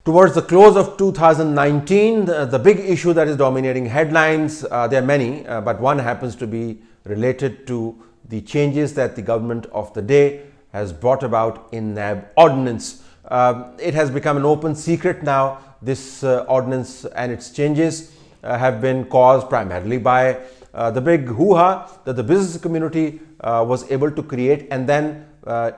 Towards the close of 2019, the big issue that is dominating headlines, there are many, but one happens to be related to the changes that the government of the day has brought about in NAB ordinance. It has become an open secret now. This ordinance and its changes have been caused primarily by the big hoo-ha that the business community was able to create, and then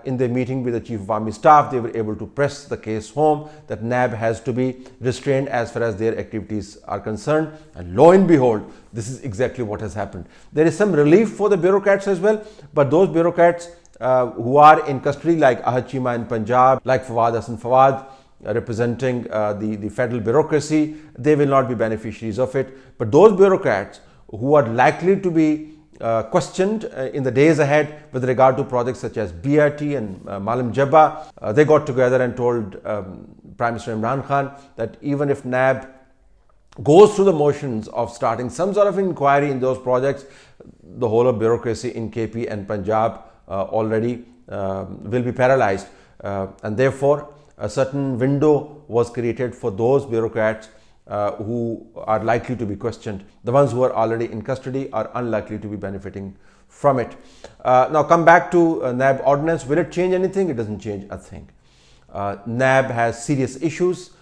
in the meeting with the Chief of Army Staff, they were able to press the case home that NAB has to be restrained as far as their activities are concerned. And lo and behold, this is exactly what has happened. There is some relief for the bureaucrats as well, but those bureaucrats who are in custody, like Ahad Cheema in Punjab, like Hussain representing the federal bureaucracy, they will not be beneficiaries of it. But those bureaucrats who are likely to be questioned in the days ahead with regard to projects such as BRT and MalamJabbascam, they got together and told Prime Minister Imran Khan that even if NAB goes through the motions of starting some sort of inquiry in those projects, the whole of bureaucracy in KP and Punjab already will be paralyzed, and therefore a certain window was created for those bureaucrats who are likely to be questioned. The ones who are already in custody are unlikely to be benefiting from it. Now come back to NAB ordinance. Will it change anything? It doesn't change a thing. NAB has serious issues,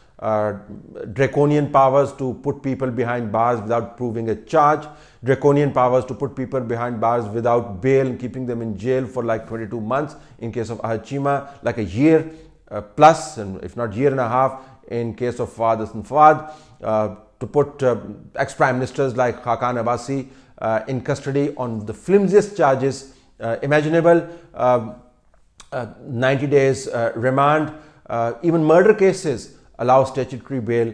draconian powers to put people behind bars without proving a charge, draconian powers to put people behind bars without bail and keeping them in jail for like 22 months in case of Ahad Cheema, like a year plus, and if not year and a half in case of Fawad, to put ex-prime ministers like Abbasi in custody on the flimsiest charges imaginable, 90 days remand. Even murder cases allow statutory bail,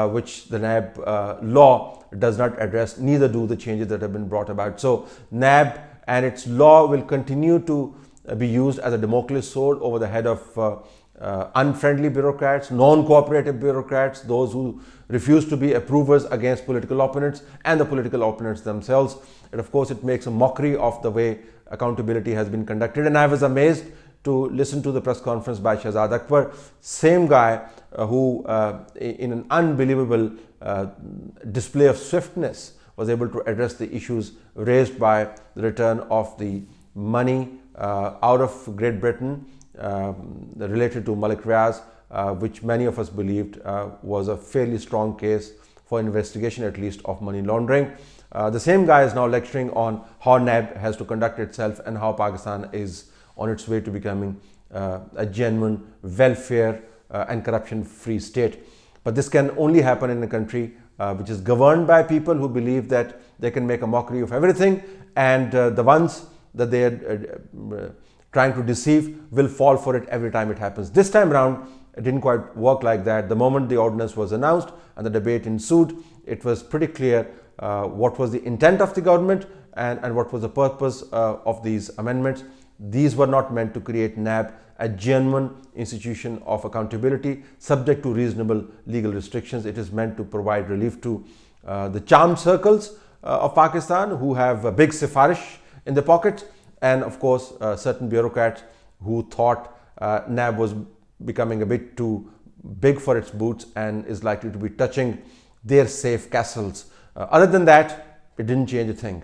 which the NAB law does not address, neither do the changes that have been brought about. So NAB and its law will continue to be used as a Damocles sword over the head of unfriendly bureaucrats, non-cooperative bureaucrats, those who refuse to be approvers against political opponents and the political opponents themselves. And of course, it makes a mockery of the way accountability has been conducted. And I was amazed to listen to the press conference by Shahzad Akbar, same guy who in an unbelievable display of swiftness was able to address the issues raised by the return of the money out of Great Britain related to Malik Riaz, which many of us believed was a fairly strong case for investigation, at least, of money laundering. The same guy is now lecturing on how NAB has to conduct itself and how Pakistan is on its way to becoming a genuine welfare and corruption-free state. But this can only happen in a country which is governed by people who believe that they can make a mockery of everything, and the ones that they are trying to deceive will fall for it every time it happens. This time around, it didn't quite work like that. The moment the ordinance was announced and the debate ensued, it was pretty clear what was the intent of the government and what was the purpose of these amendments. These were not meant to create NAB a genuine institution of accountability subject to reasonable legal restrictions. It is meant to provide relief to the charmed circles of Pakistan who have a big sifarish in their pocket, and of course certain bureaucrats who thought NAB was becoming a bit too big for its boots and is likely to be touching their safe castles. Other than that, it didn't change a thing.